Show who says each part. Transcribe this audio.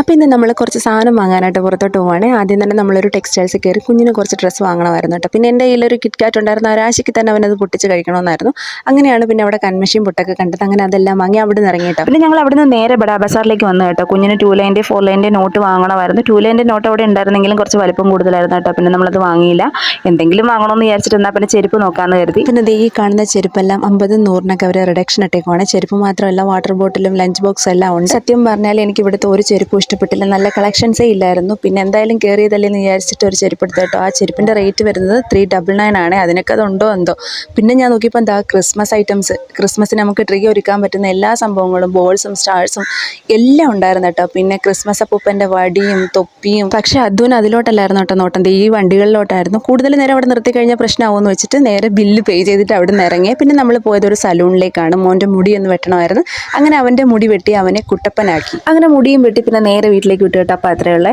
Speaker 1: അപ്പോൾ ഇന്ന് നമ്മൾ കുറച്ച് സാധനം വാങ്ങാനായിട്ട് പുറത്തോട്ട് പോവുകയാണ്. ആദ്യം തന്നെ നമ്മളൊരു ടെക്സ്റ്റൈൽസിൽ കയറി കുഞ്ഞിന് കുറച്ച് ഡ്രസ്സ് വാങ്ങണമായിരുന്നു കേട്ടോ. പിന്നെ എൻ്റെ കയ്യിലൊരു കിറ്റ്കാറ്റ് ഉണ്ടായിരുന്നു. ഒരാഴ്ചയ്ക്ക് തന്നെ അവനത് പൊട്ടിച്ച് കഴിക്കണമെന്നായിരുന്നു. അങ്ങനെയാണ് പിന്നെ അവിടെ കൺമഷിയും പൊട്ടൊക്കെ കണ്ടത്. അങ്ങനെ അതെല്ലാം വാങ്ങി അവിടെ നിന്ന് ഇറങ്ങി കേട്ടോ. പിന്നെ ഞങ്ങൾ അവിടെ നിന്ന് നേരെ ബഡാ ബസാറിലേക്ക് വന്നു കേട്ടോ. കുഞ്ഞിന് 2 ലൈൻ്റെ 4 ലൈൻ്റെ നോട്ട് വാങ്ങണമായിരുന്നു. 2 ലൈൻ്റെ നോട്ട് അവിടെ ഉണ്ടായിരുന്നെങ്കിലും കുറച്ച് വലിപ്പം കൂടുതലായിരുന്നു കേട്ടോ. പിന്നെ നമ്മളത് വാങ്ങിയില്ല. എന്തെങ്കിലും വാങ്ങണമെന്ന് വിചാരിച്ചിട്ട് എന്നാൽ പിന്നെ ചെരുപ്പ് നോക്കാമെന്ന് കരുതി. പിന്നെ ഈ കാണുന്ന ചെരുപ്പെല്ലാം 50 100 അവർ റിഡക്ഷൻ ഇട്ടേക്കുവാണ്. ചെരുപ്പ് മാത്രമല്ല വാട്ടർ ബോട്ടിലും ലഞ്ച് ബോക്സ് എല്ലാം ഉണ്ട്. സത്യം പറഞ്ഞാൽ എനിക്ക് ഇവിടുത്തെ ഒരു ചെരുപ്പ് ഇഷ്ടപ്പെട്ടില്ല. നല്ല കളക്ഷൻസേ ഇല്ലായിരുന്നു. പിന്നെ എന്തായാലും കയറിയതല്ലേന്ന് വിചാരിച്ചിട്ട് ഒരു ചെരുപ്പ് എടുത്തു കേട്ടോ. ആ ചെരുപ്പിൻ്റെ റേറ്റ് വരുന്നത് 399 ആണ്. അതിനൊക്കെ അതുണ്ടോ എന്തോ. പിന്നെ ഞാൻ നോക്കിയപ്പോൾ എന്താ ക്രിസ്മസ് ഐറ്റംസ്, ക്രിസ്മസിന് നമുക്ക് ട്രീ ഒരുക്കാൻ പറ്റുന്ന എല്ലാ സംഭവങ്ങളും, ബോൾസും സ്റ്റാർസും എല്ലാം ഉണ്ടായിരുന്നു കേട്ടോ. പിന്നെ ക്രിസ്മസ് അപ്പൂപ്പൻ്റെ വടിയും തൊപ്പിയും. പക്ഷേ അതുവിന് അതിലോട്ടല്ലായിരുന്നു കേട്ടോ നോട്ടം, ഈ വണ്ടികളിലോട്ടായിരുന്നു. കൂടുതൽ നേരം അവിടെ നിർത്തി കഴിഞ്ഞാൽ പ്രശ്നമാവുമെന്ന് വെച്ചിട്ട് നേരെ ബില്ല് പേ ചെയ്തിട്ട് അവിടെ നിന്ന് ഇറങ്ങി. പിന്നെ നമ്മൾ പോയത് ഒരു സലൂണിലേക്കാണ്. മോൻ്റെ മുടി ഒന്ന് വെട്ടണമായിരുന്നു. അങ്ങനെ അവൻ്റെ മുടി വെട്ടി അവനെ കുട്ടപ്പനാക്കി. അങ്ങനെ മുടിയും വെട്ടി പിന്നെ നേരെ വീട്ടിലേക്ക് വിട്ടു കേട്ടോ. അപ്പോൾ അത്രയുള്ള